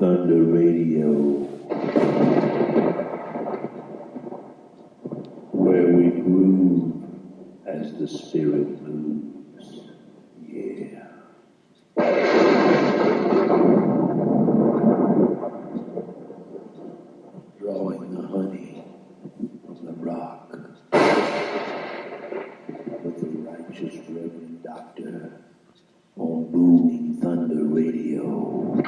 Thunder Radio, where we groove as the spirit moves. Yeah. Drawing the honey from the rock with the righteous Reverend Doctor on Booming Thunder Radio.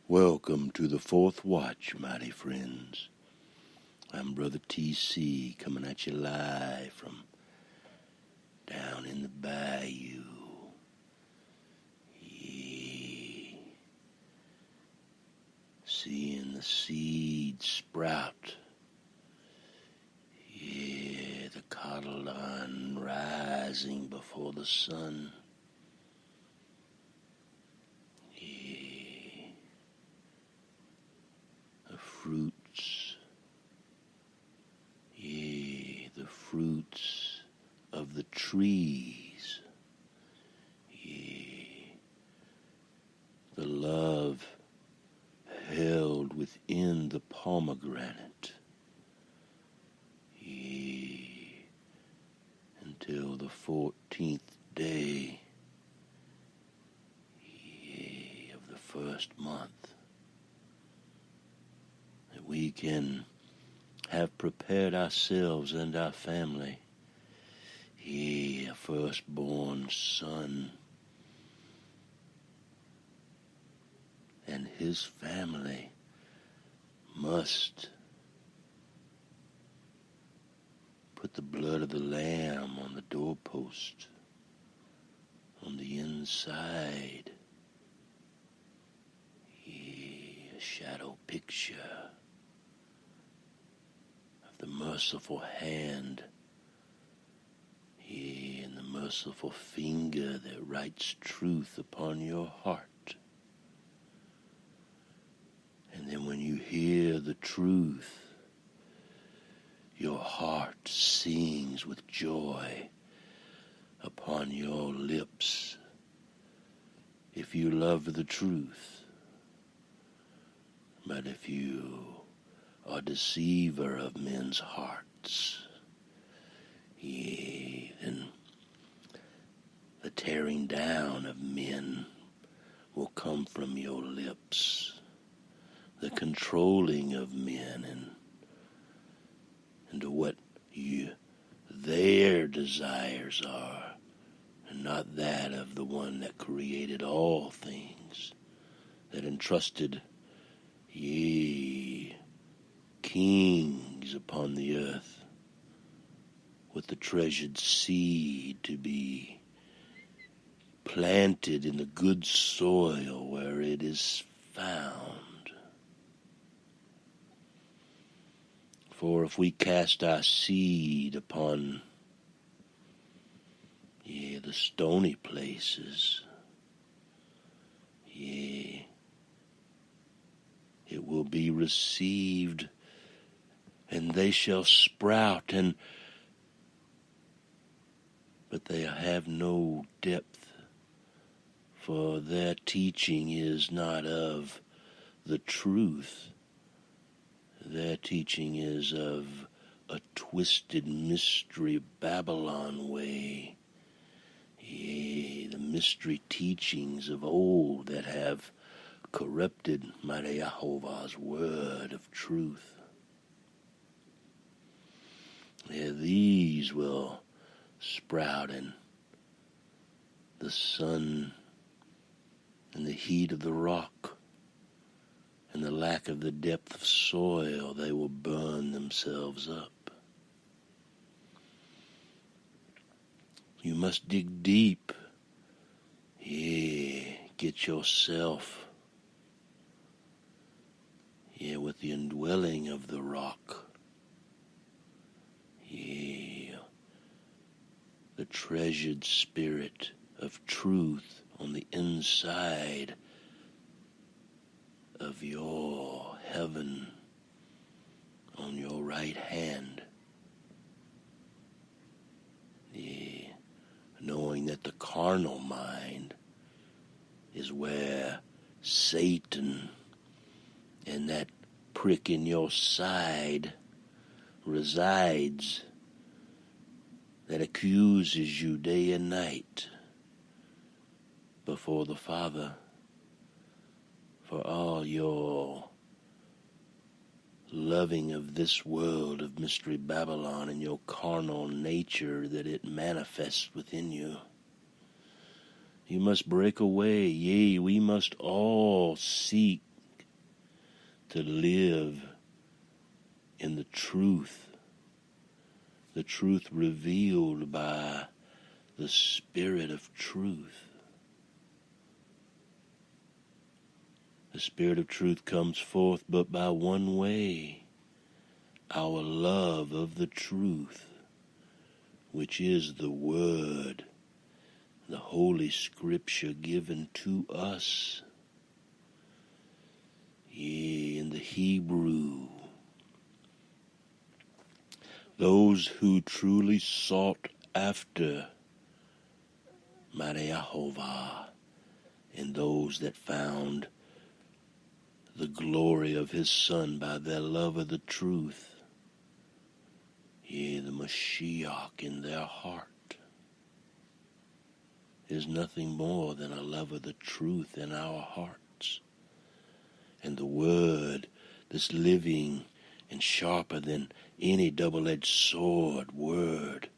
Welcome to the fourth watch, mighty friends. I'm Brother TC coming at you live from down in the bayou. Yeah. Seeing the seeds sprout. Yeah, the cotyledon rising before the sun. Yeah. The fruits. Yeah, the fruits of the trees. Yeah. The love held within the pomegranate. Yeah. Until the 14th day, yeah, of the first month, that we can have prepared ourselves and our family, yeah, firstborn son and his family must put the blood of the lamb on the doorpost, on the inside, yeah, a shadow picture of the merciful hand, yeah, and the merciful finger that writes truth upon your heart. And then when you hear the truth, your heart sings with joy upon your lips. If you love the truth, but if you are deceiver of men's hearts, yea, then the tearing down of men will come from your lips. The controlling of men and to what their desires are, and not that of the one that created all things, that entrusted, ye kings upon the earth with the treasured seed to be planted in the good soil where it is found. For if we cast our seed upon, yeah, the stony places, yeah, it will be received, and they shall sprout, but they have no depth, for their teaching is not of the truth. Their teaching is of a twisted mystery Babylon way. Yea, the mystery teachings of old that have corrupted mighty YeHoVaH's word of truth. Yeah, these will sprout in the sun and the heat of the rock, and the lack of the depth of soil. They will burn themselves up. You must dig deep. Yeah, get yourself, yeah, with the indwelling of the rock. Yeah, the treasured spirit of truth on the inside of your heaven on your right hand. Yeah, knowing that the carnal mind is where Satan and that prick in your side resides, that accuses you day and night before the Father for all your loving of this world of Mystery Babylon and your carnal nature that it manifests within you. You must break away. Yea, we must all seek to live in the truth revealed by the Spirit of truth. The Spirit of truth comes forth but by one way, our love of the truth, which is the Word, the Holy Scripture given to us. Yea, in the Hebrew, those who truly sought after YeHoVaH, and those that found the glory of his Son by their love of the truth, yea, the Mashiach in their heart, is nothing more than a love of the truth in our hearts. And the Word, this living and sharper than any double-edged sword word,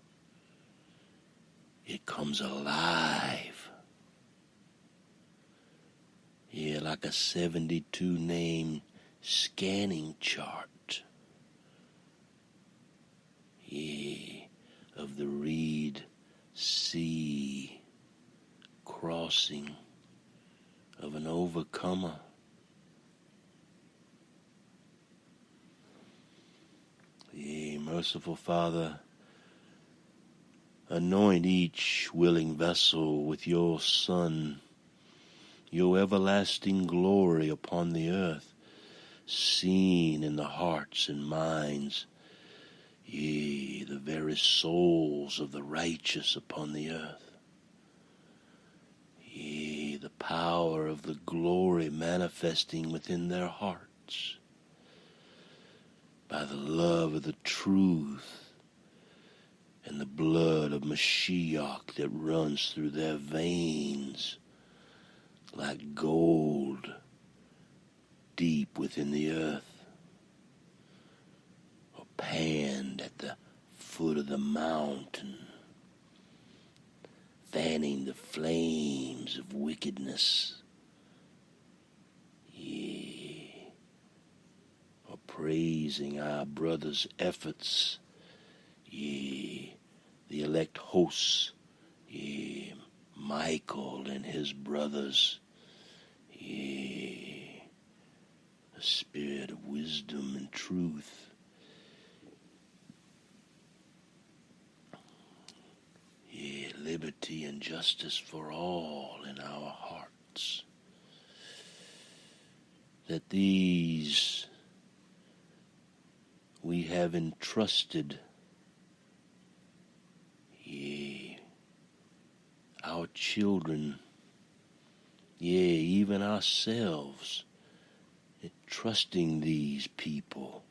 it comes alive. Yeah, like a 72-name scanning chart. Yeah, of the Red Sea crossing of an overcomer. Yea, merciful Father, anoint each willing vessel with your Son, your everlasting glory upon the earth, seen in the hearts and minds, yea, the very souls of the righteous upon the earth. Yea, the power of the glory manifesting within their hearts by the love of the truth and the blood of Mashiach that runs through their veins like gold deep within the earth, or panned at the foot of the mountain, fanning the flames of wickedness. Yea, or praising our brothers' efforts. Yea, the elect hosts, yea, Michael and his brothers, yea, the spirit of wisdom and truth, yea, liberty and justice for all in our hearts, that these we have entrusted, yea, our children, yea, even ourselves, trusting these people,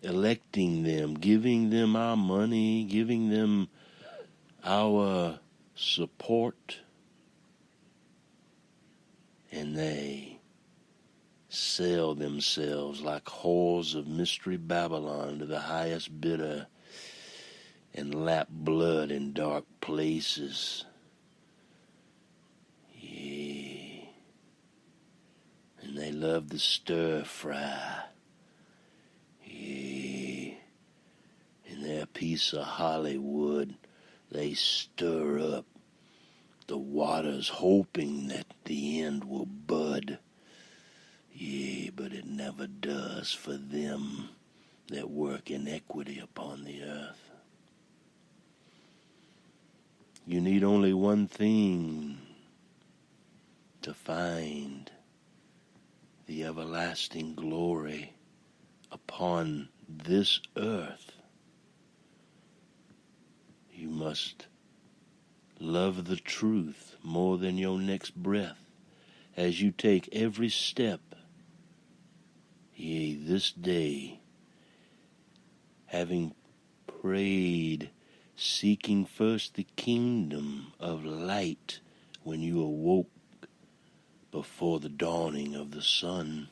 electing them, giving them our money, giving them our support, and they sell themselves like whores of Mystery Babylon to the highest bidder and lap blood in dark places. Yea, and they love the stir fry. Yea, in their piece of Hollywood, they stir up the waters, hoping that the end will bud. Yea, but it never does for them that work inequity upon the earth. You need only one thing to find the everlasting glory upon this earth. You must love the truth more than your next breath. as you take every step, yea, this day, having prayed, seeking first the kingdom of light when you awoke before the dawning of the sun,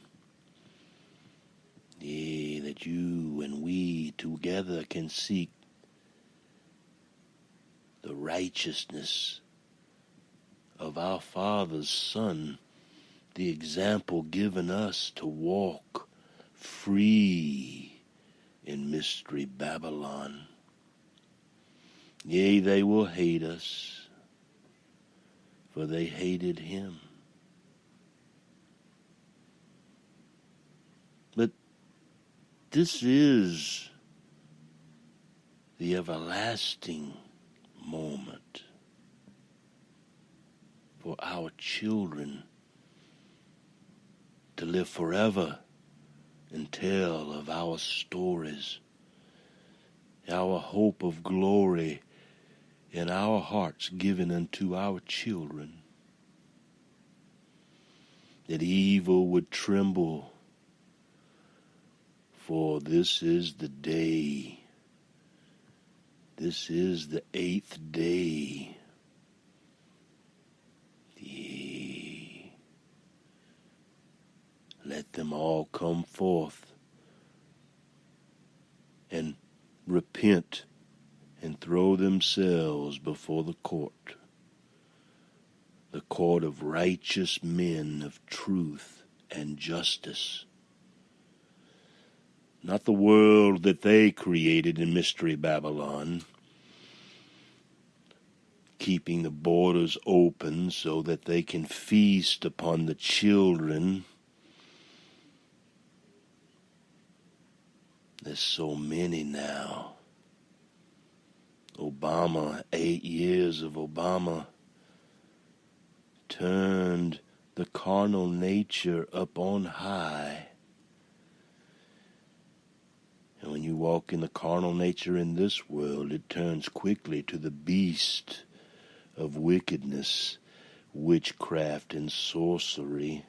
yea, that you and we together can seek the righteousness of our Father's Son, the example given us to walk free in Mystery Babylon. Yea, they will hate us, for they hated him. But this is the everlasting moment for our children to live forever and tell of our stories, our hope of glory in our hearts given unto our children, that evil would tremble, for this is the day, this is the 8th day. Yea, let them all come forth and repent and throw themselves before the court of righteous men of truth and justice. Not the world that they created in Mystery Babylon, keeping the borders open so that they can feast upon the children. There's so many now. Obama, 8 years of Obama, turned the carnal nature up on high. And when you walk in the carnal nature in this world, it turns quickly to the beast of wickedness, witchcraft and sorcery,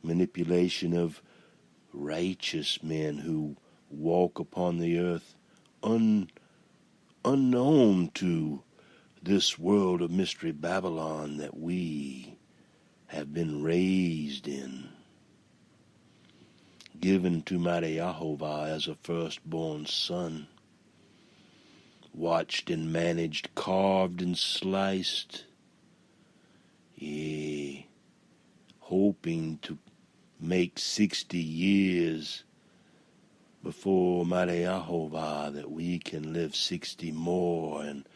manipulation of righteous men who walk upon the earth unknown to this world of Mystery Babylon that we have been raised in, given to mighty YeHoVaH as a firstborn son, watched and managed, carved and sliced, yea, hoping to make 60 years before mighty YeHoVaH, that we can live 60 more and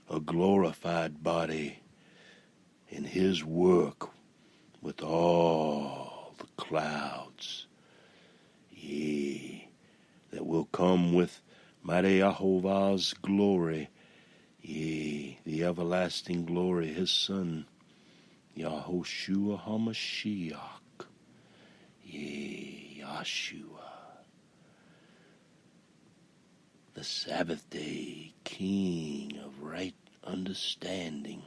a glorified body in his work with all the clouds, yea, that will come with mighty YeHoVaH's glory, yea, the everlasting glory, his son, YeHoShUa haMoshiach, yea, Yeshua, the Sabbath day King of right understanding,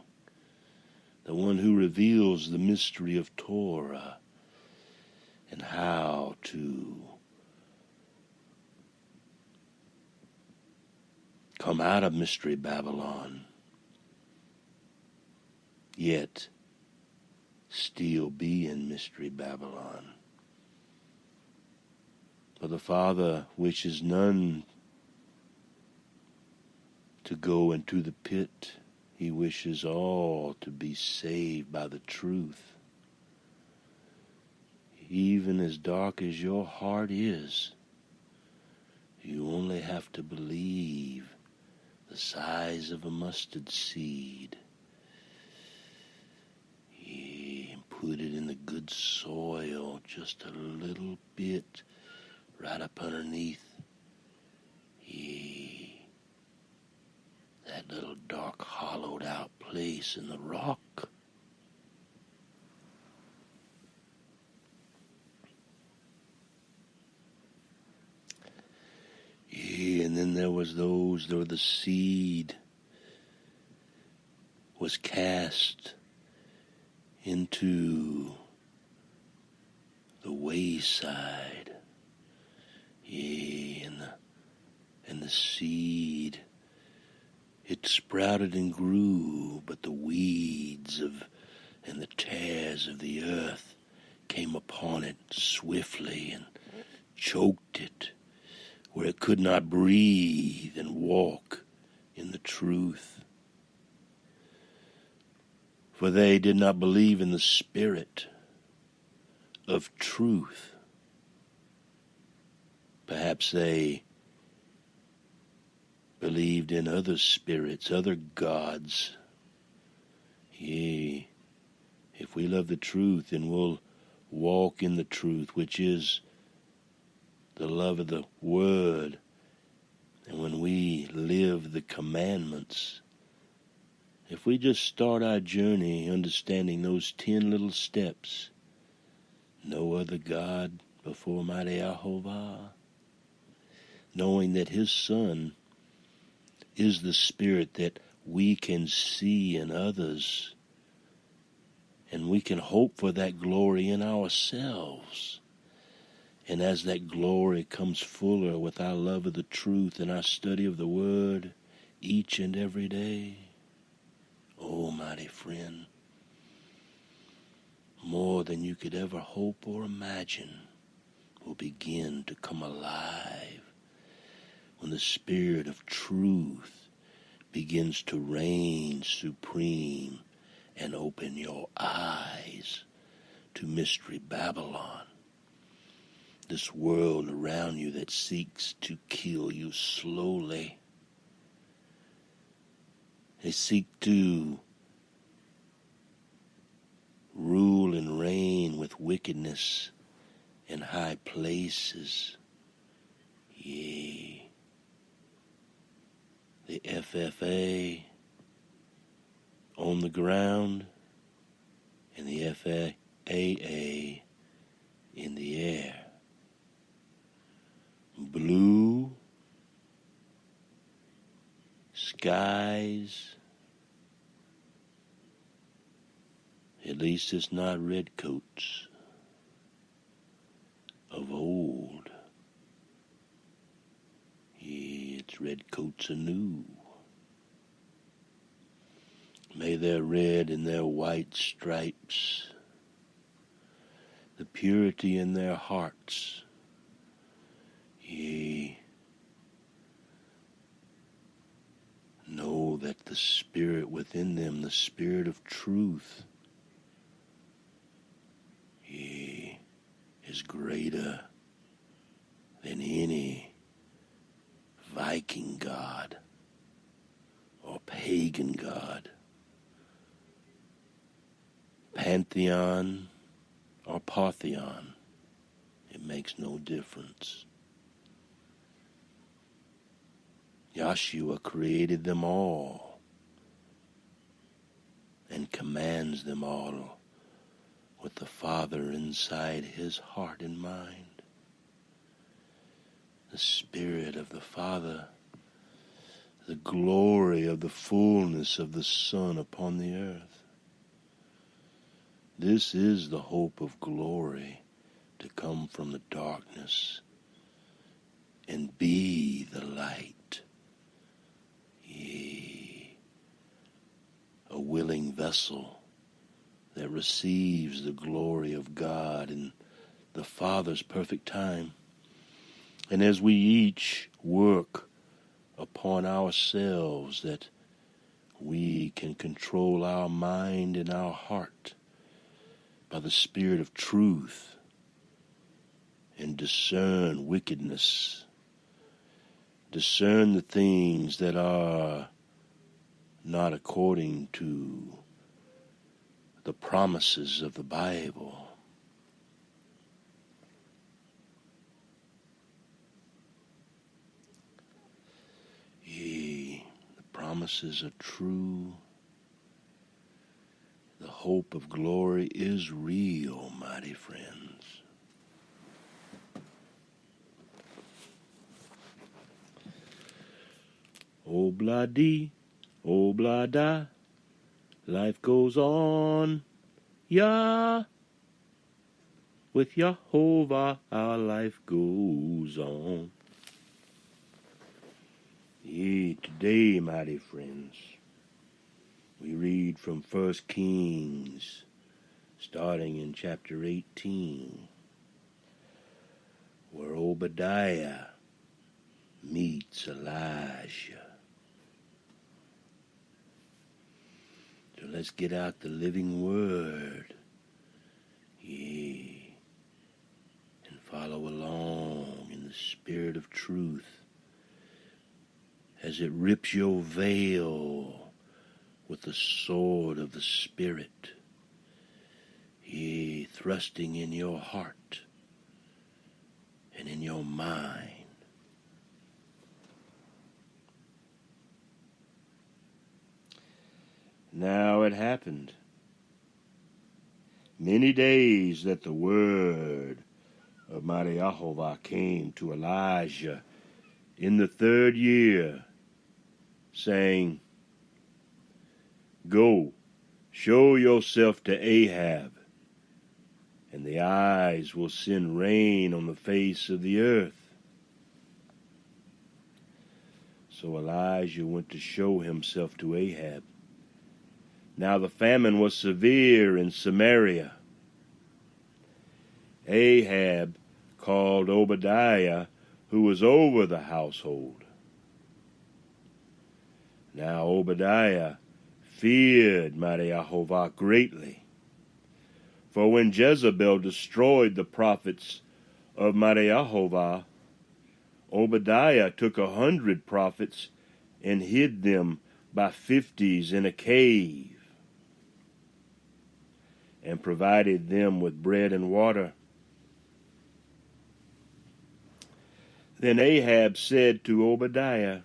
the one who reveals the mystery of Torah and how to come out of Mystery Babylon, yet still be in Mystery Babylon. For the Father wishes none to go into the pit. He wishes all to be saved by the truth. Even as dark as your heart is, you only have to believe the size of a mustard seed, and put it in the good soil just a little bit right up underneath that little dark hollowed out place in the rock. And then there was the seed was cast into the wayside. Yea, and the seed, it sprouted and grew, but the weeds and the tares of the earth came upon it swiftly and choked it, where it could not breathe and walk in the truth. For they did not believe in the Spirit of truth. Perhaps they believed in other spirits, other gods. Yea, if we love the truth, then we'll walk in the truth, which is the love of the Word. And when we live the commandments, if we just start our journey understanding those 10 little steps, no other God before mighty YeHoVaH, knowing that His Son is the Spirit that we can see in others, and we can hope for that glory in ourselves. And as that glory comes fuller with our love of the truth and our study of the Word each and every day, oh, mighty friend, more than you could ever hope or imagine will begin to come alive when the Spirit of truth begins to reign supreme and open your eyes to Mystery Babylon, this world around you that seeks to kill you slowly. They seek to rule and reign with wickedness in high places. Yea, the FFA on the ground and the FAA in the air. Blue skies. At least it's not redcoats of old. Yeah, it's redcoats anew. May their red and their white stripes, the purity in their hearts, yea, know that the Spirit within them, the Spirit of truth, yea, is greater than any Viking god or pagan god, pantheon or partheon. It makes no difference. Yeshua created them all and commands them all with the Father inside His heart and mind. The Spirit of the Father, the glory of the fullness of the Son upon the earth. This is the hope of glory, to come from the darkness and be the light. Yea, a willing vessel that receives the glory of God in the Father's perfect time. And as we each work upon ourselves, that we can control our mind and our heart by the Spirit of truth and discern wickedness, discern the things that are not according to the promises of the Bible. Yea, the promises are true. The hope of glory is real, mighty friends. Obla-dee, obla-da, life goes on Yah. With YeHoVaH our life goes on. Today, mighty friends, we read from 1 Kings, starting in chapter 18, where Obadiah meets Elijah. So let's get out the living word, and follow along in the spirit of truth as it rips your veil with the sword of the Spirit, thrusting in your heart and in your mind. Now it happened many days that the word of mighty YeHoVaH came to Elijah in the 3rd year, saying, Go, show yourself to Ahab, and the eyes will send rain on the face of the earth. So Elijah went to show himself to Ahab. Now the famine was severe in Samaria. Ahab called Obadiah, who was over the household. Now Obadiah feared mighty YeHoVaH greatly. For when Jezebel destroyed the prophets of mighty YeHoVaH, Obadiah took 100 prophets and hid them by 50s in a cave, and provided them with bread and water. Then Ahab said to Obadiah,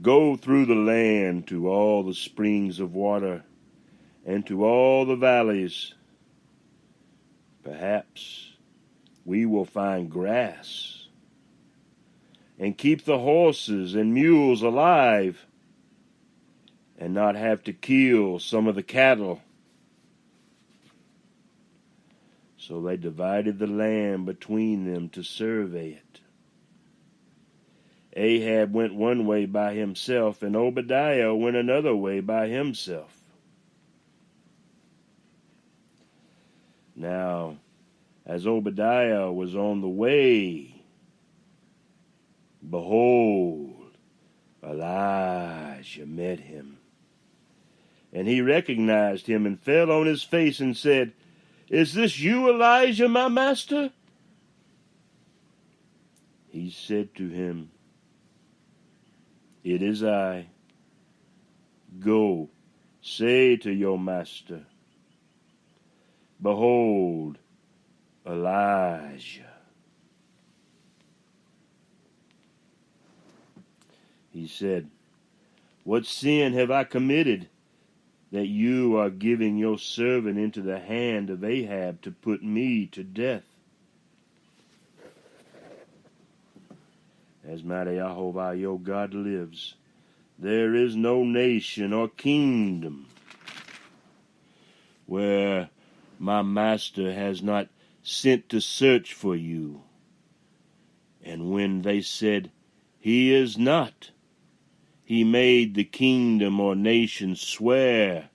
Go through the land to all the springs of water and to all the valleys. Perhaps we will find grass, and keep the horses and mules alive, and not have to kill some of the cattle. So they divided the land between them to survey it. Ahab went one way by himself, and Obadiah went another way by himself. Now, as Obadiah was on the way, behold, Elijah met him. And he recognized him and fell on his face and said, Is this you, Elijah, my master? He said to him, It is I. Go, say to your master, Behold, Elijah. He said, What sin have I committed, that you are giving your servant into the hand of Ahab to put me to death? As mighty YeHoVaH your God lives, there is no nation or kingdom where my master has not sent to search for you. And when they said, He is not, he made the kingdom or nation swear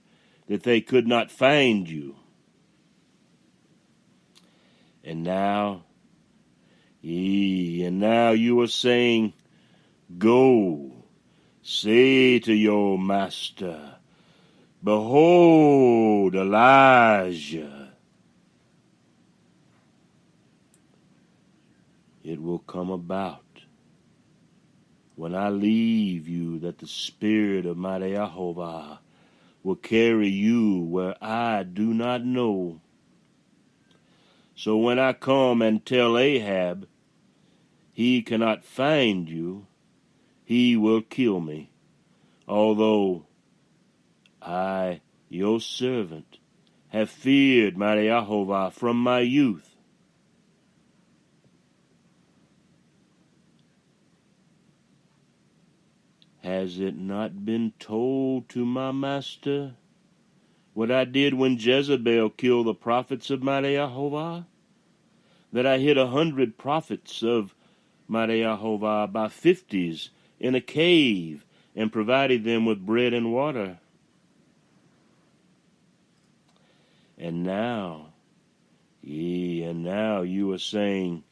that they could not find you. And now you are saying, Go, say to your master, Behold, Elijah. It will come about when I leave you that the Spirit of mighty YeHoVaH will carry you where I do not know. So when I come and tell Ahab he cannot find you, he will kill me, although I, your servant, have feared mighty YeHoVaH from my youth. Has it not been told to my master what I did when Jezebel killed the prophets of my YeHoVaH? That I hid 100 prophets of my YeHoVaH by 50s in a cave and provided them with bread and water. And now you are saying,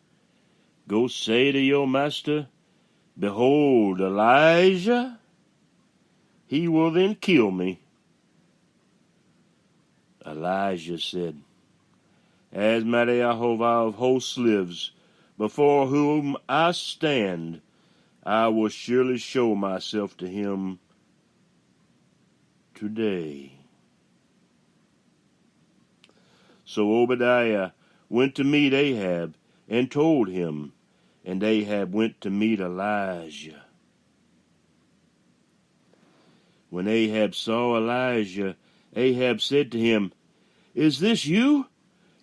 go say to your master, behold, Elijah, he will then kill me. Elijah said, as my YeHoVaH of hosts lives, before whom I stand, I will surely show myself to him today. So Obadiah went to meet Ahab and told him, and Ahab went to meet Elijah. When Ahab saw Elijah, Ahab said to him, is this you,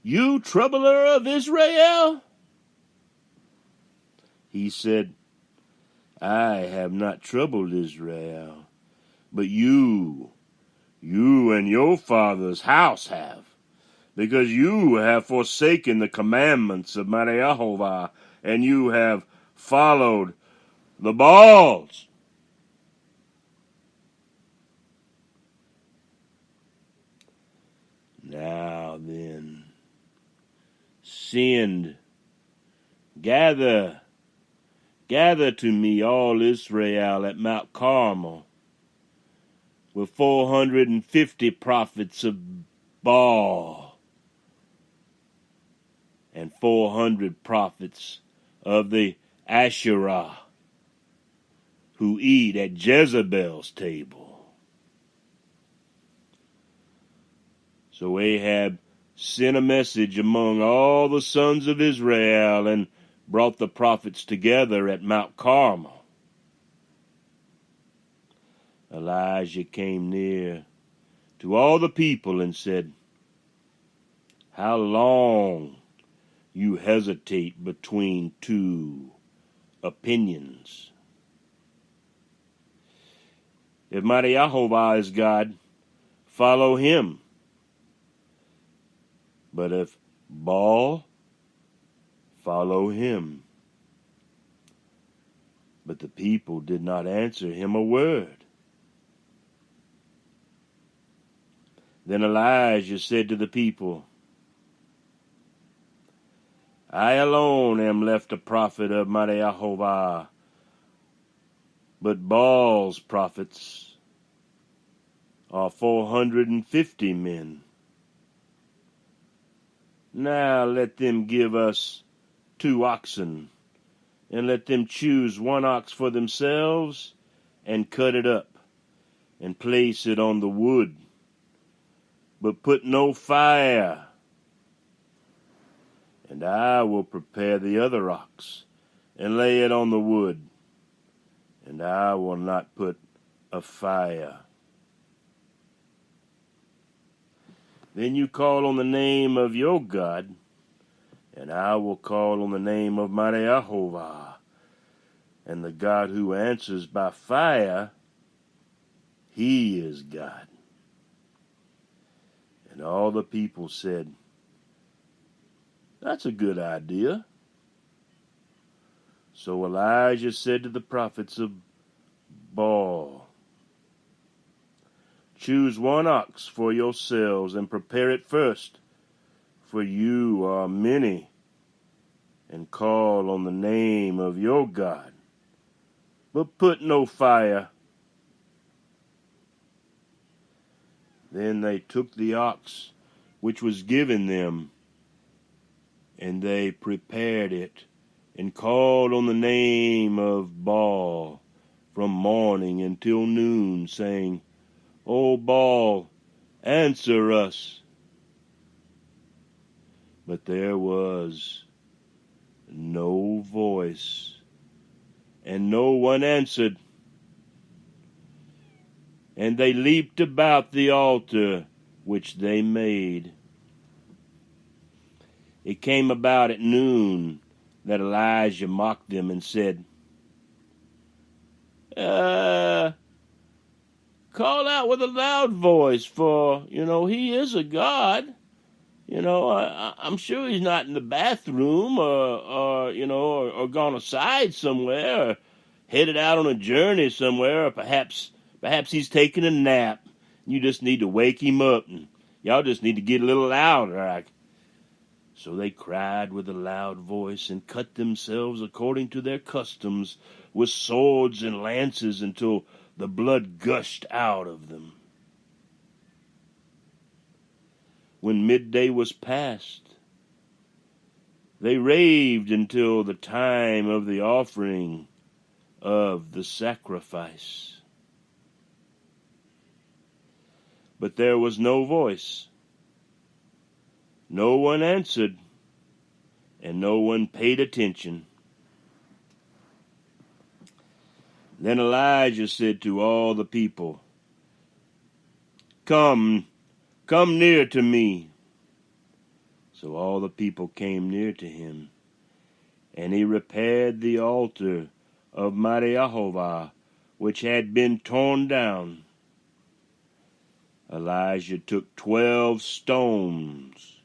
you troubler of Israel? He said, I have not troubled Israel, but you and your father's house have, because you have forsaken the commandments of my YeHoVaH, and you have followed the Baals. Now then, send, gather to me all Israel at Mount Carmel, with 450 prophets of Baal, and 400 prophets of the Asherah, who eat at Jezebel's table. So Ahab sent a message among all the sons of Israel and brought the prophets together at Mount Carmel. Elijah came near to all the people and said, how long you hesitate between two opinions? If my YeHoVaH is God, follow him. But if Baal, follow him. But the people did not answer him a word. Then Elijah said to the people, I alone am left a prophet of my YeHoVaH, but Baal's prophets are 450 men. Now let them give us 2 oxen, and let them choose 1 ox for themselves, and cut it up, and place it on the wood, but put no fire. And I will prepare the other ox, and lay it on the wood, and I will not put a fire. Then you call on the name of your God, and I will call on the name of my YeHoVaH. And the God who answers by fire, he is God. And all the people said, that's a good idea. So Elijah said to the prophets of Baal, choose 1 ox for yourselves and prepare it first, for you are many, and call on the name of your God, but put no fire. Then they took the ox which was given them, and they prepared it, and called on the name of Baal from morning until noon, saying, O Baal, answer us. But there was no voice, and no one answered. And they leaped about the altar which they made. It came about at noon that Elijah mocked them and said, call out with a loud voice, for, he is a God. I'm sure he's not in the bathroom or gone aside somewhere or headed out on a journey somewhere, or perhaps he's taking a nap. You just need to wake him up, and y'all just need to get a little louder. So they cried with a loud voice and cut themselves according to their customs with swords and lances until the blood gushed out of them. When midday was past, they raved until the time of the offering of the sacrifice. But there was no voice. No one answered, and no one paid attention. Then Elijah said to all the people, Come near to me. So all the people came near to him, and he repaired the altar of YeHoVaH, which had been torn down. Elijah took 12 stones,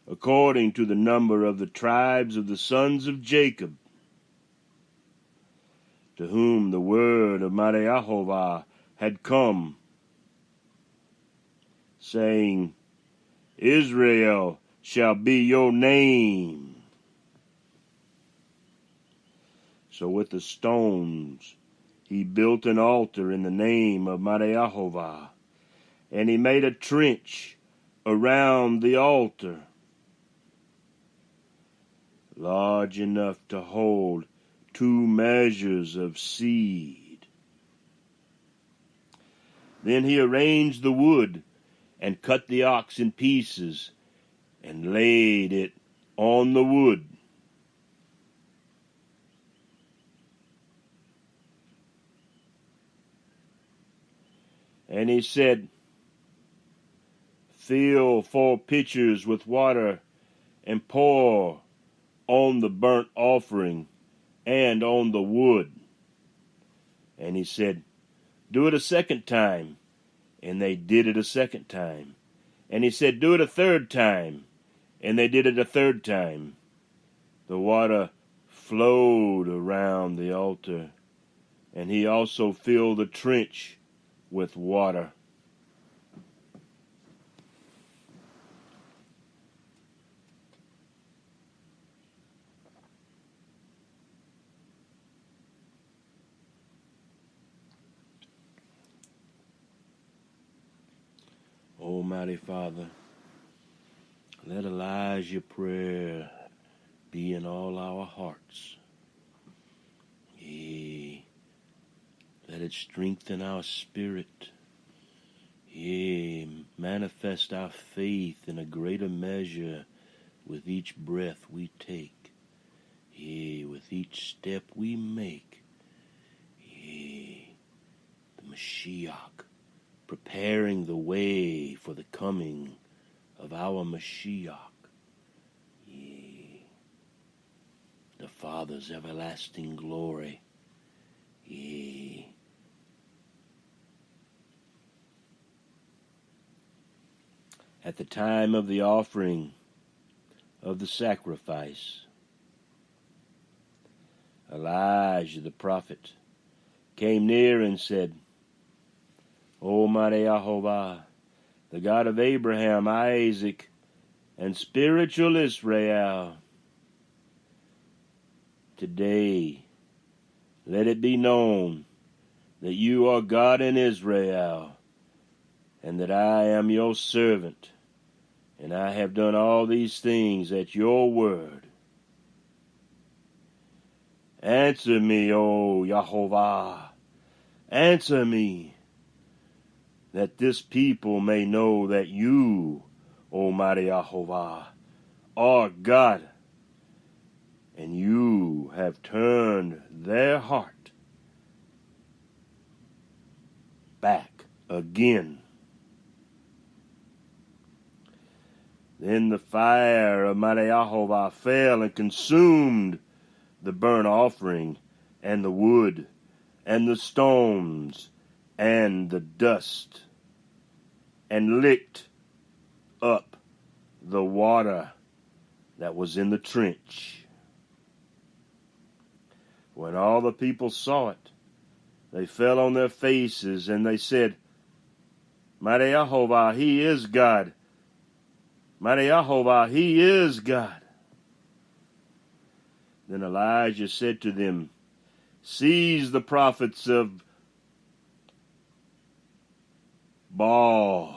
according to the number of the tribes of the sons of Jacob, to whom the word of YeHoVaH had come, saying, Israel shall be your name. So with the stones he built an altar in the name of YeHoVaH, and he made a trench around the altar, large enough to hold 2 measures of seed. Then he arranged the wood and cut the ox in pieces and laid it on the wood. And he said, Fill 4 pitchers with water and pour on the burnt offering and on the wood. And he said, Do it a second time. And they did it a second time. And he said, Do it a third time. And they did it a third time. The water flowed around the altar, and he also filled the trench with water. Almighty Father, let Elijah's prayer be in all our hearts. Yea, let it strengthen our spirit. Yea, manifest our faith in a greater measure with each breath we take. Yea, with each step we make. Yea, the Mashiach, preparing the way for the coming of our Mashiach. Yea, the Father's everlasting glory. Yea, at the time of the offering of the sacrifice, Elijah the prophet came near and said, Almighty YeHoVaH, the God of Abraham, Isaac, and spiritual Israel, today let it be known that you are God in Israel, and that I am your servant, and I have done all these things at your word. Answer me, O YeHoVaH, answer me, that this people may know that you, Almighty YeHoVaH, are God, and you have turned their heart back again. Then the fire of YeHoVaH fell and consumed the burnt offering and the wood, and the stones, and the dust, and licked up the water that was in the trench. When all the people saw it, they fell on their faces, and they said, Mighty YeHoVaH, He is God. Mighty YeHoVaH, He is God. Then Elijah said to them, Seize the prophets of Baal.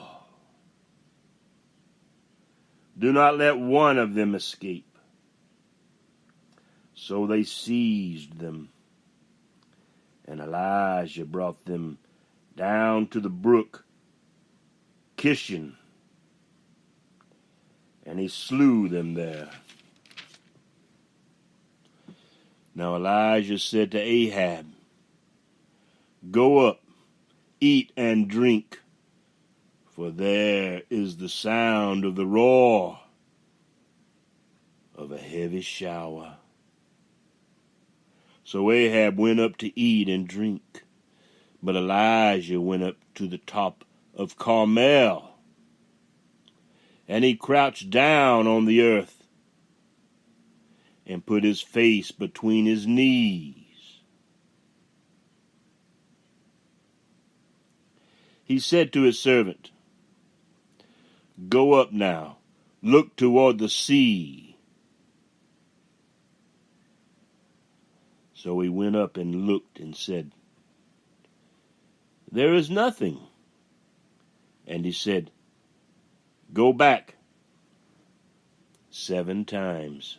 Do not let one of them escape. So they seized them, and Elijah brought them down to the brook Kishon, and he slew them there. Now Elijah said to Ahab, Go up, eat and drink, for there is the sound of the roar of a heavy shower. So Ahab went up to eat and drink, but Elijah went up to the top of Carmel, and he crouched down on the earth and put his face between his knees. He said to his servant, Go up now, look toward the sea. So he went up and looked and said, There is nothing. And he said, Go back 7 times.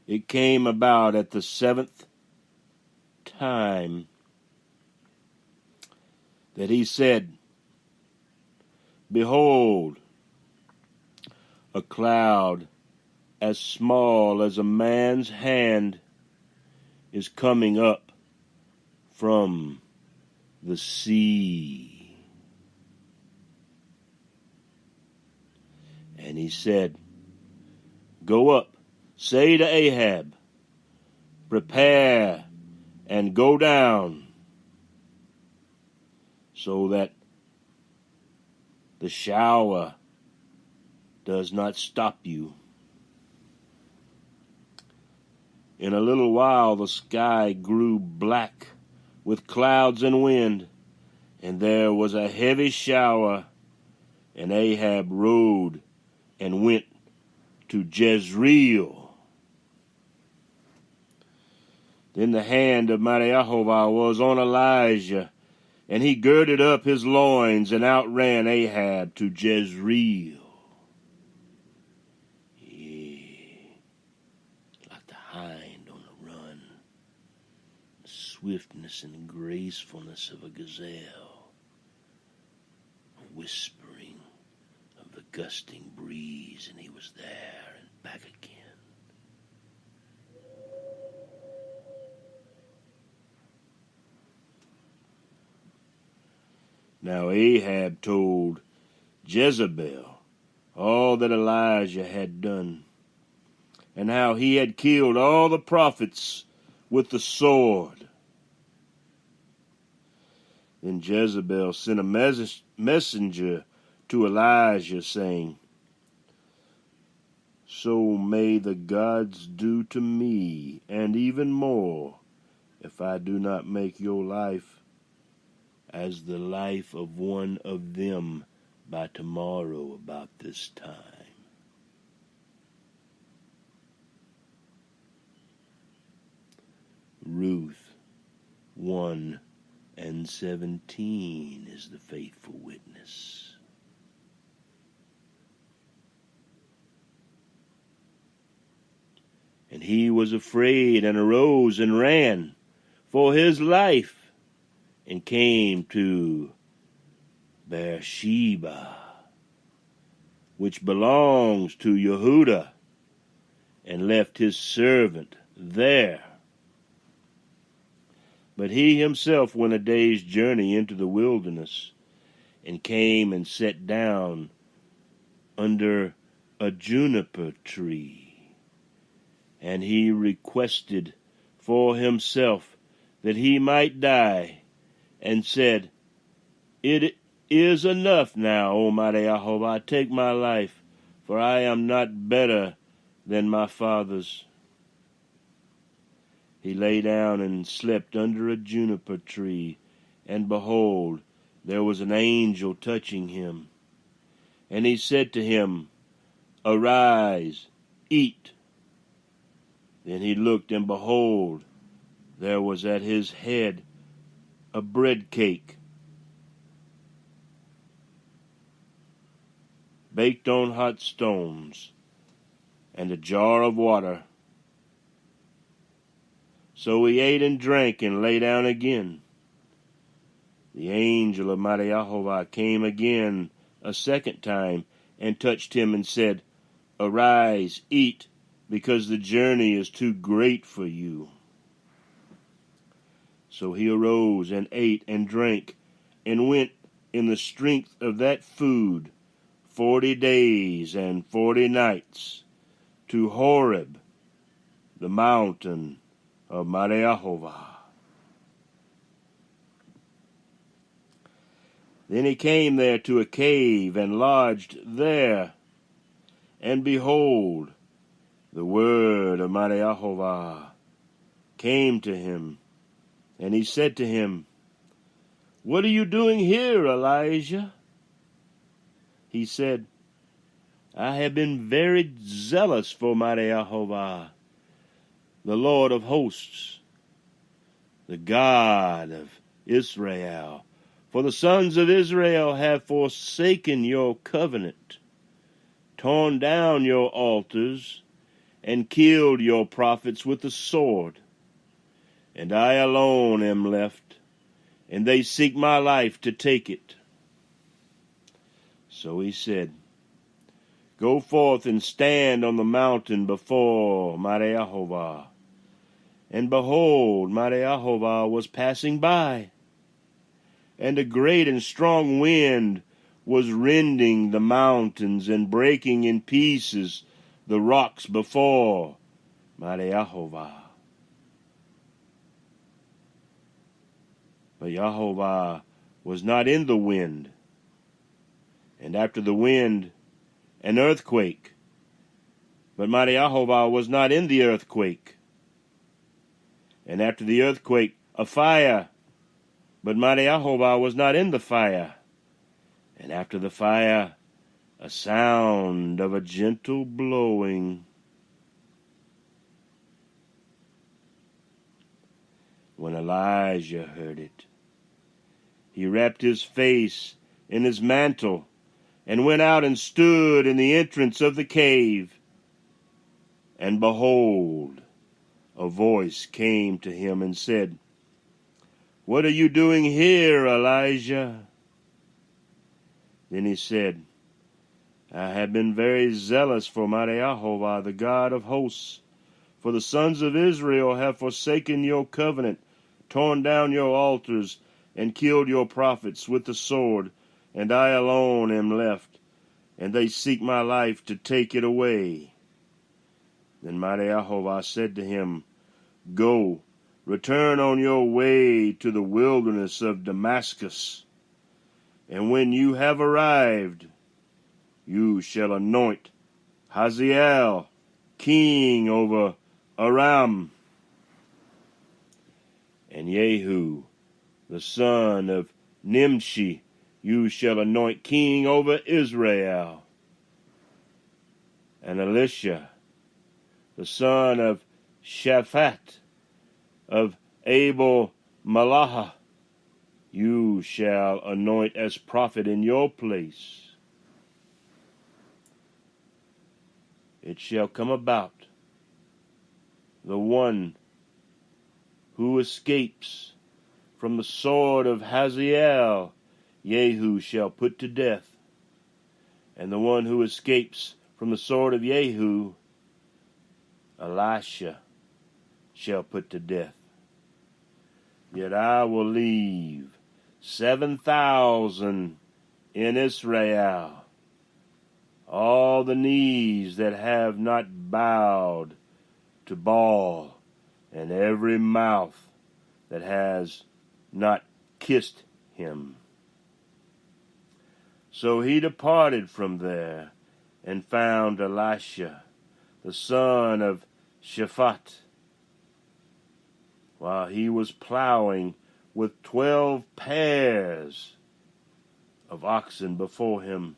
It came about at the 7th time that he said, Behold, a cloud as small as a man's hand is coming up from the sea. And he said, Go up, say to Ahab, Prepare and go down, so that the shower does not stop you. In a little while the sky grew black with clouds and wind, and there was a heavy shower, and Ahab rode and went to Jezreel. Then the hand of Mighty YeHoVaH was on Elijah, and he girded up his loins and outran Ahab to Jezreel. Like the hind on the run, the swiftness and gracefulness of a gazelle, a whispering of the gusting breeze, and he was there and back again. Now Ahab told Jezebel all that Elijah had done, and how he had killed all the prophets with the sword. Then Jezebel sent a messenger to Elijah, saying, So may the gods do to me, and even more, if I do not make your life as the life of one of them by tomorrow about this time. Ruth 1:17 is the faithful witness. And he was afraid and arose and ran for his life, and came to Beersheba, which belongs to Yehuda, and left his servant there. But he himself went a day's journey into the wilderness, and came and sat down under a juniper tree, And he requested for himself that he might die, and said, It is enough now, Almighty YeHoVaH, take my life, for I am not better than my fathers. He lay down and slept under a juniper tree, and behold, there was an angel touching him. And he said to him, Arise, eat. Then he looked, and behold, there was at his head a bread cake, baked on hot stones, and a jar of water. So he ate and drank and lay down again. The angel of mighty YeHoVaH came again a second time and touched him and said, Arise, eat, because the journey is too great for you. So he arose and ate and drank and went in the strength of that food 40 days and 40 nights to Horeb, the mountain of mighty YeHoVaH. Then he came there to a cave and lodged there. And behold, the word of mighty YeHoVaH came to him. And he said to him, What are you doing here, Elijah? He said, I have been very zealous for mighty YeHoVaH, the Lord of hosts, the God of Israel. For the sons of Israel have forsaken your covenant, torn down your altars, and killed your prophets with the sword. And I alone am left, and they seek my life to take it. So he said, Go forth and stand on the mountain before mighty YeHoVaH. And behold, mighty YeHoVaH was passing by, and a great and strong wind was rending the mountains and breaking in pieces the rocks before mighty YeHoVaH. But YeHoVaH was not in the wind. And after the wind, an earthquake. But mighty YeHoVaH was not in the earthquake. And after the earthquake, a fire. But mighty YeHoVaH was not in the fire. And after the fire, a sound of a gentle blowing. When Elijah heard it, he wrapped his face in his mantle and went out and stood in the entrance of the cave. And behold, a voice came to him and said, What are you doing here, Elijah? Then he said, I have been very zealous for mighty YeHoVaH, the God of hosts. For the sons of Israel have forsaken your covenant, torn down your altars, and killed your prophets with the sword, and I alone am left, and they seek my life to take it away. Then mighty YeHoVaH said to him, Go, return on your way to the wilderness of Damascus, and when you have arrived, you shall anoint Hazael king over Aram, and Jehu, the son of Nimshi, you shall anoint king over Israel, and Elisha, the son of Shaphat of Abel Malaha, you shall anoint as prophet in your place. It shall come about, the one who escapes from the sword of Hazael, Jehu shall put to death, and the one who escapes from the sword of Jehu, Elisha shall put to death. Yet I will leave 7,000 in Israel, all the knees that have not bowed to Baal, and every mouth that has not kissed him. So he departed from there, and found Elisha, the son of Shaphat, while he was plowing with 12 pairs of oxen before him.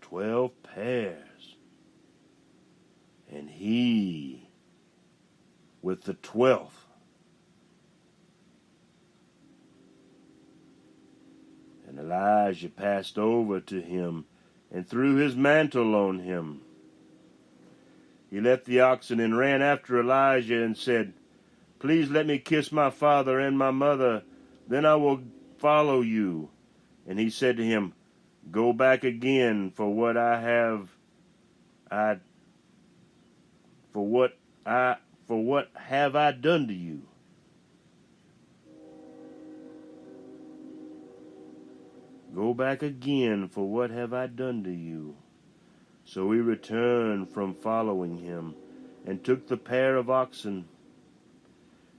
12 pairs. And he with the 12th. And Elijah passed over to him and threw his mantle on him. He left the oxen and ran after Elijah and said, "Please let me kiss my father and my mother, then I will follow you." And he said to him, "Go back again, for what have I done to you?" Go back again, for what have I done to you? So he returned from following him, and took the pair of oxen,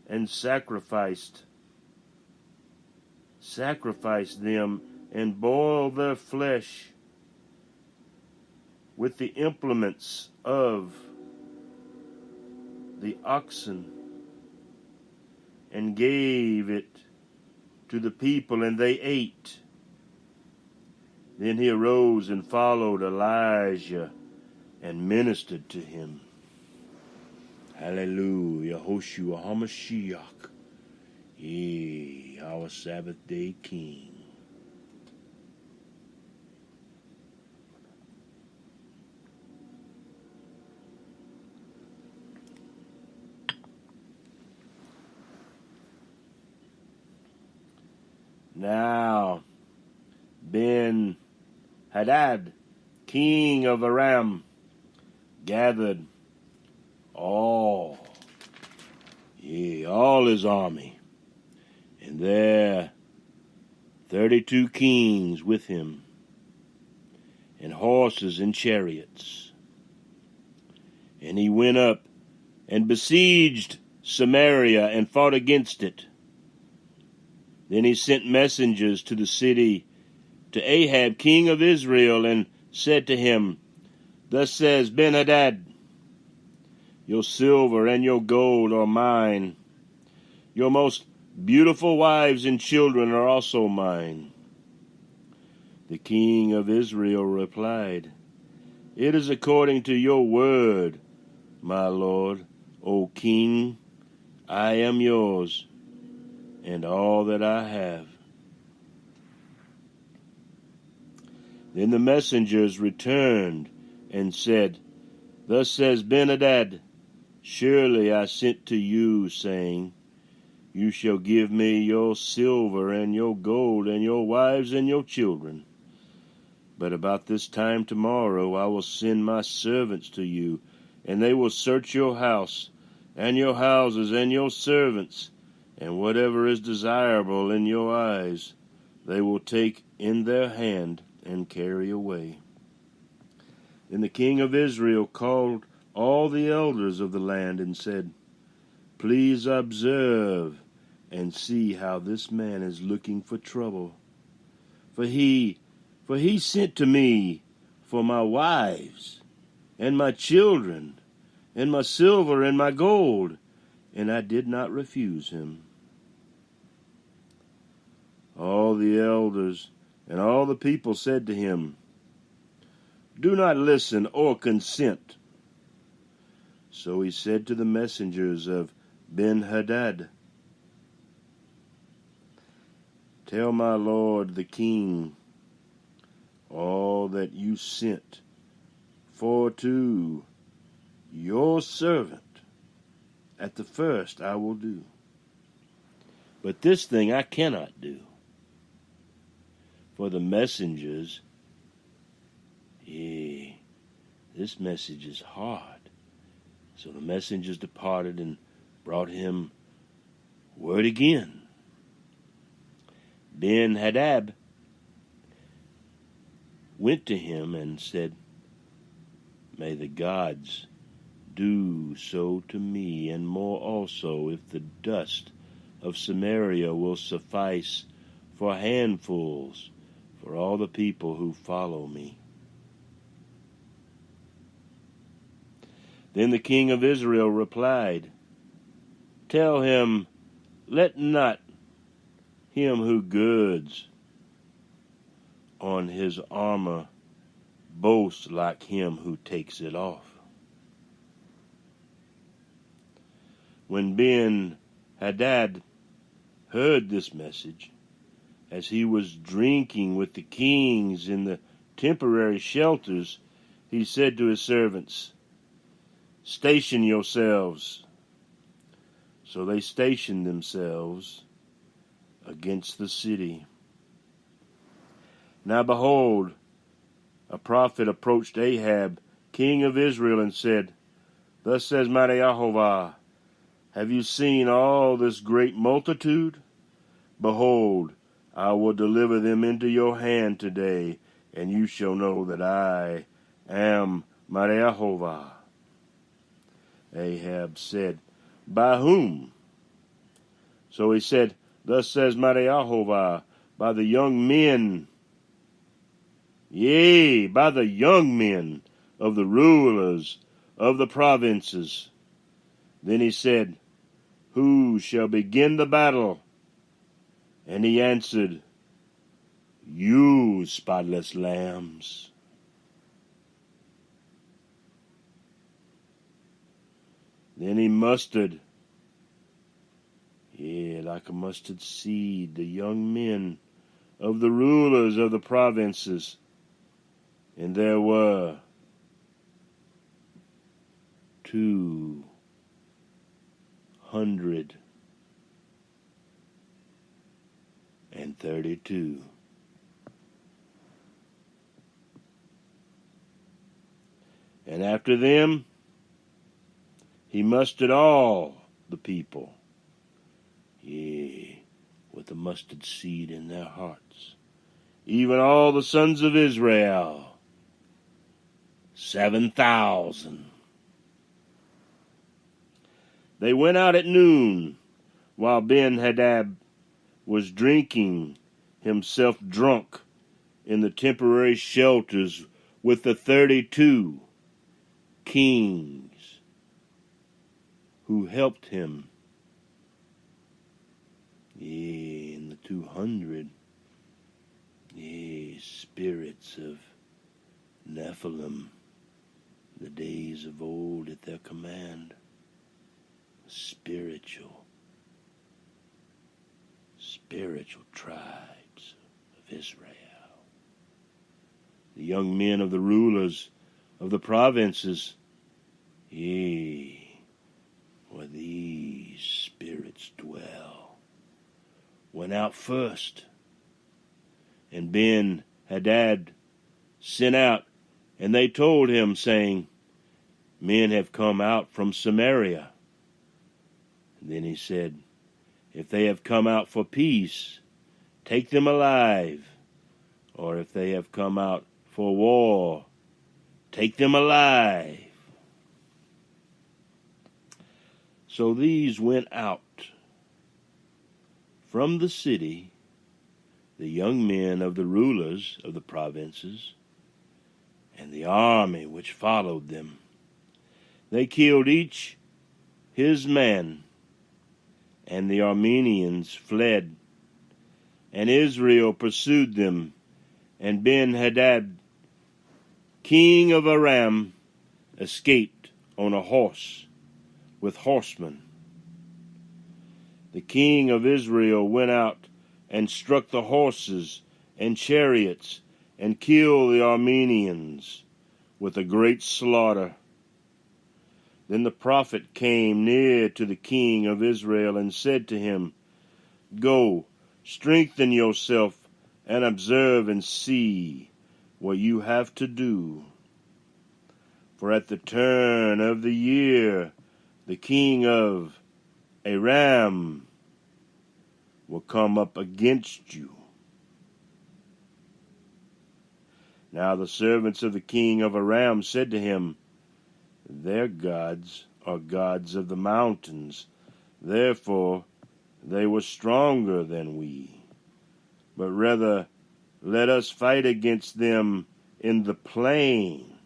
and sacrificed them, and boiled their flesh with the implements of the oxen, and gave it to the people, and they ate. Then he arose and followed Elijah and ministered to him. Hallelujah. YeHoShUa, haMoshiach. Our Sabbath day King. Now, Ben-Hadad, king of Aram, gathered all his army, and there 32 kings with him, and horses and chariots. And he went up and besieged Samaria and fought against it. Then he sent messengers to the city, to Ahab, king of Israel, and said to him, "Thus says Ben-Hadad, your silver and your gold are mine. Your most beautiful wives and children are also mine." The king of Israel replied, "It is according to your word, my lord, O king. I am yours, and all that I have." Then the messengers returned and said, "Thus says Ben-Hadad, surely I sent to you, saying, you shall give me your silver and your gold and your wives and your children. But about this time tomorrow I will send my servants to you, and they will search your house and your houses and your servants, and whatever is desirable in your eyes they will take in their hand and carry away." Then the king of Israel called all the elders of the land and said, "Please observe and see how this man is looking for trouble. For he sent to me for my wives and my children and my silver and my gold, and I did not refuse him." All the elders and all the people said to him, "Do not listen or consent." So he said to the messengers of Ben-Hadad, "Tell my lord the king all that you sent for to your servant. At the first I will do, but this thing I cannot do." For the messengers, this message is hard. So the messengers departed and brought him word again. Ben-Hadad went to him and said, "May the gods do so to me, and more also, if the dust of Samaria will suffice for handfuls for all the people who follow me. Then the king of Israel replied, Tell him, let not him who girds on his armor boast like him who takes it off. When Ben-Hadad heard this message, as he was drinking with the kings in the temporary shelters, he said to his servants, Station yourselves. So they stationed themselves against the city. Now behold, a prophet approached Ahab, king of Israel, and said, Thus says mighty YeHoVaH, Have you seen all this great multitude? Behold, I will deliver them into your hand today, and you shall know that I am mighty YeHoVaH. Ahab said, By whom? So he said, Thus says mighty YeHoVaH, by the young men, yea, by the young men of the rulers of the provinces. Then he said, Who shall begin the battle? And he answered, You, spotless lambs. Then he mustered, like a mustard seed, the young men of the rulers of the provinces. And there were 232. And after them, he mustered all the people, with the mustard seed in their hearts, even all the sons of Israel, 7,000. They went out at noon, while Ben-Hadad was drinking himself drunk in the temporary shelters with the 32 kings who helped him. And the 200 spirits of Nephilim, the days of old at their command, spiritual tribes of Israel. The young men of the rulers of the provinces, where these spirits dwell, went out first. And Ben-Hadad sent out, and they told him, saying, Men have come out from Samaria. And then he said, If they have come out for peace, take them alive. Or if they have come out for war, take them alive. So these went out from the city, the young men of the rulers of the provinces, and the army which followed them. They killed each his man, and the Arameans fled, and Israel pursued them, and Ben-Hadad, king of Aram, escaped on a horse with horsemen. The king of Israel went out and struck the horses and chariots and killed the Arameans with a great slaughter. Then the prophet came near to the king of Israel and said to him, Go, strengthen yourself and observe and see what you have to do. For at the turn of the year, the king of Aram will come up against you. Now the servants of the king of Aram said to him, Their gods are gods of the mountains. Therefore they were stronger than we. But rather let us fight against them in the plain,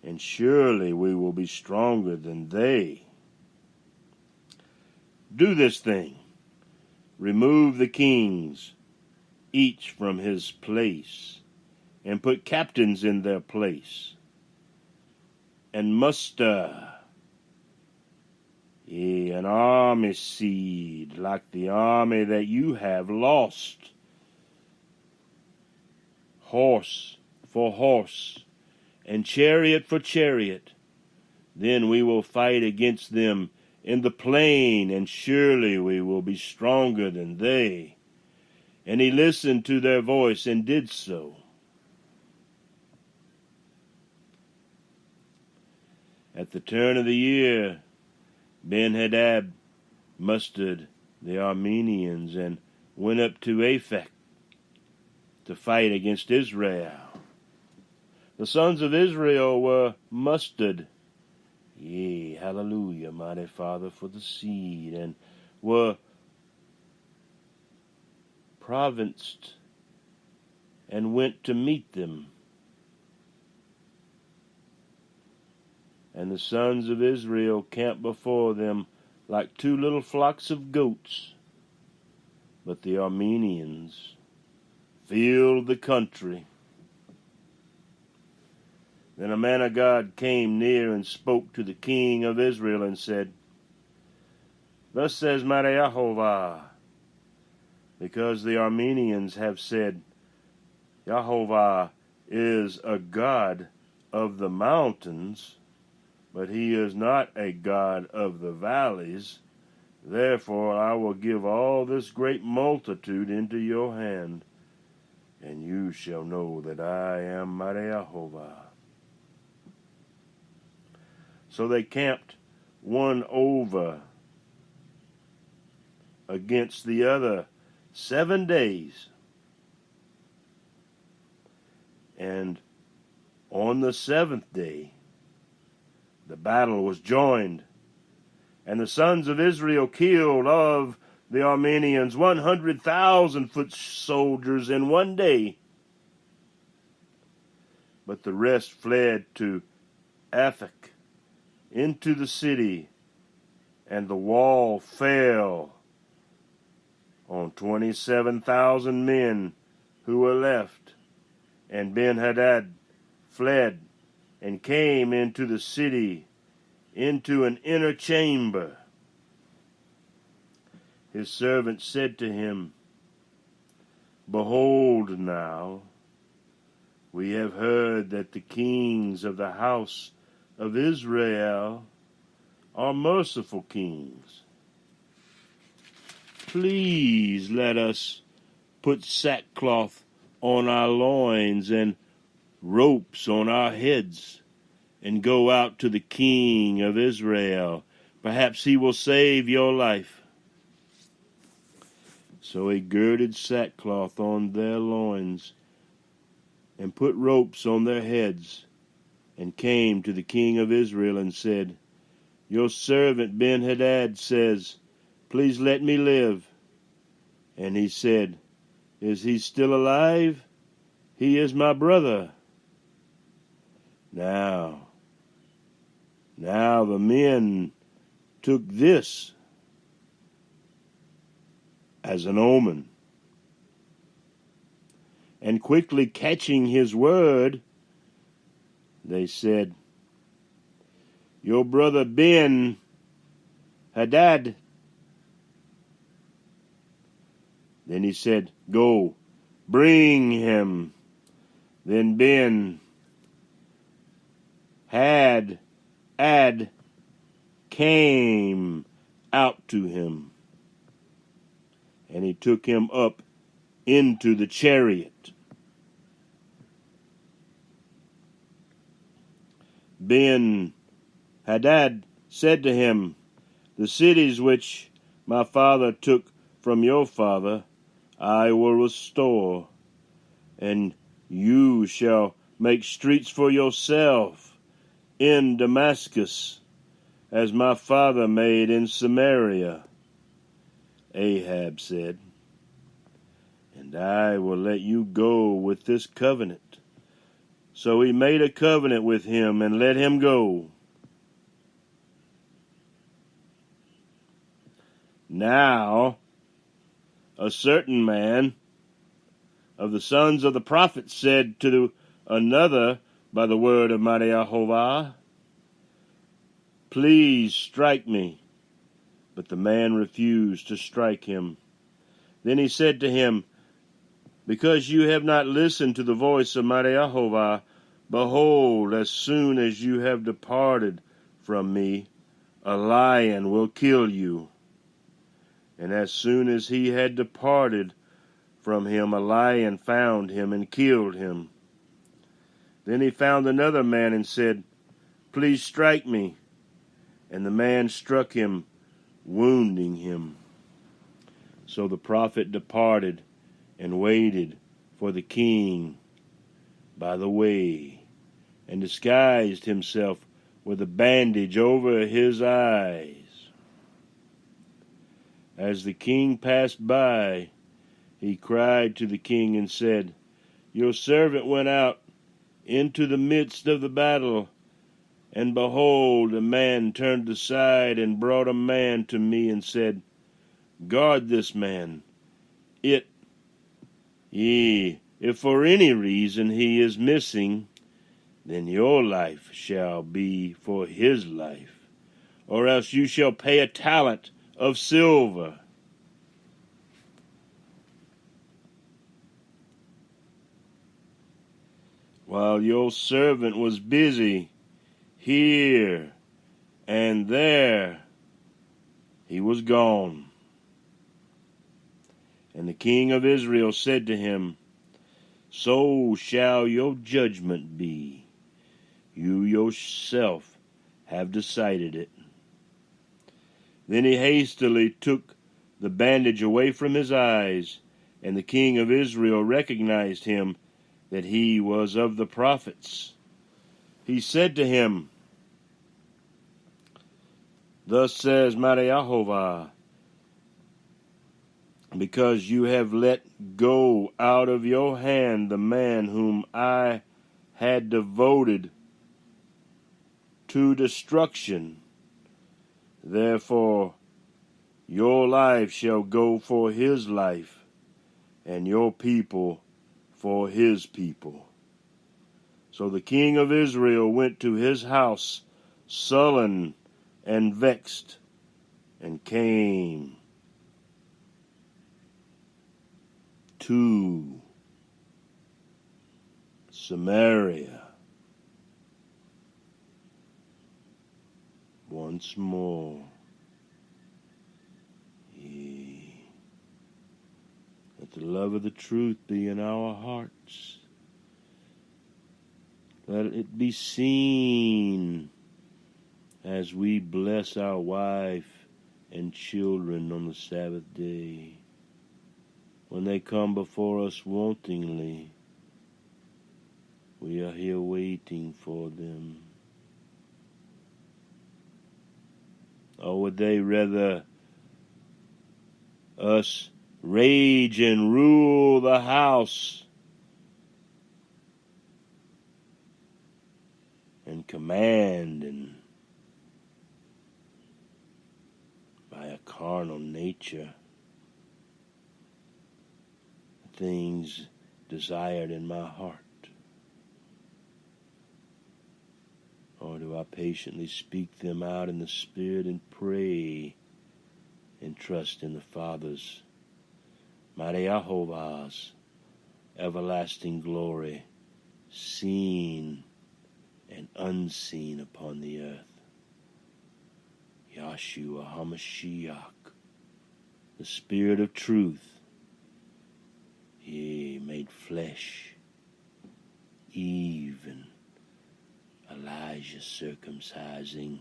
and surely we will be stronger than they. Do this thing. Remove the kings, each from his place, and put captains in their place, and muster an army seed like the army that you have lost, horse for horse, and chariot for chariot. Then we will fight against them in the plain, and surely we will be stronger than they. And he listened to their voice and did so. At the turn of the year, Ben-Hadad mustered the Arameans and went up to Aphek to fight against Israel. The sons of Israel were mustered, yea, hallelujah, mighty Father, for the seed, and were provinced and went to meet them. And the sons of Israel camped before them like two little flocks of goats. But the Arameans filled the country. Then a man of God came near and spoke to the king of Israel and said, Thus says mighty YeHoVaH, because the Arameans have said, YeHoVaH is a God of the mountains, but he is not a God of the valleys. Therefore I will give all this great multitude into your hand, and you shall know that I am mighty YeHoVaH. So they camped one over against the other 7 days. And on the 7th day, the battle was joined, and the sons of Israel killed of the Arameans 100,000 foot soldiers in 1 day. But the rest fled to Aphek into the city, and the wall fell on 27,000 men who were left. And Ben-Hadad fled and came into the city, into an inner chamber. His servant said to him, Behold now, we have heard that the kings of the house of Israel are merciful kings. Please let us put sackcloth on our loins and ropes on our heads, and go out to the king of Israel. Perhaps he will save your life. So he girded sackcloth on their loins, and put ropes on their heads, and came to the king of Israel and said, Your servant Ben-Hadad says, Please let me live. And he said, Is he still alive? He is my brother. Now the men took this as an omen, and quickly catching his word, they said, Your brother Ben-Hadad. Then he said, Go, bring him. Then Ben-Hadad came out to him, and he took him up into the chariot. Ben-Hadad said to him, The cities which my father took from your father I will restore, and you shall make streets for yourself, in Damascus, as my father made in Samaria. Ahab said, and I will let you go with this covenant. So he made a covenant with him and let him go. Now, a certain man of the sons of the prophets said to another by the word of mighty YeHoVaH, please strike me. But the man refused to strike him. Then he said to him, because you have not listened to the voice of mighty YeHoVaH, behold, as soon as you have departed from me, a lion will kill you. And as soon as he had departed from him, a lion found him and killed him. Then he found another man and said, please strike me. And the man struck him, wounding him. So the prophet departed and waited for the king by the way, and disguised himself with a bandage over his eyes. As the king passed by, he cried to the king and said, your servant went out into the midst of the battle, and behold, a man turned aside and brought a man to me and said, guard this man. If for any reason he is missing, then your life shall be for his life, or else you shall pay a talent of silver. While your servant was busy here and there, he was gone. And the king of Israel said to him, so shall your judgment be. You yourself have decided it. Then he hastily took the bandage away from his eyes, and the king of Israel recognized him, that he was of the prophets. He said to him, thus says mighty YeHoVaH, because you have let go out of your hand the man whom I had devoted to destruction, therefore your life shall go for his life, and your people for his people. So the king of Israel went to his house, sullen and vexed, and came to Samaria once more. Let the love of the truth be in our hearts. Let it be seen as we bless our wife and children on the Sabbath day. When they come before us wantingly, we are here waiting for them. Or would they rather us rage and rule the house and command and by a carnal nature things desired in my heart? Or do I patiently speak them out in the Spirit and pray and trust in the Father's mighty YeHoVaH's everlasting glory, seen and unseen upon the earth? Yeshua haMoshiach, the Spirit of truth, he made flesh, even Elijah circumcising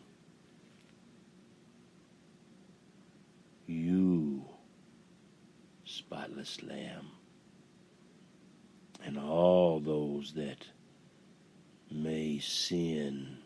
you, spotless lamb, and all those that may sin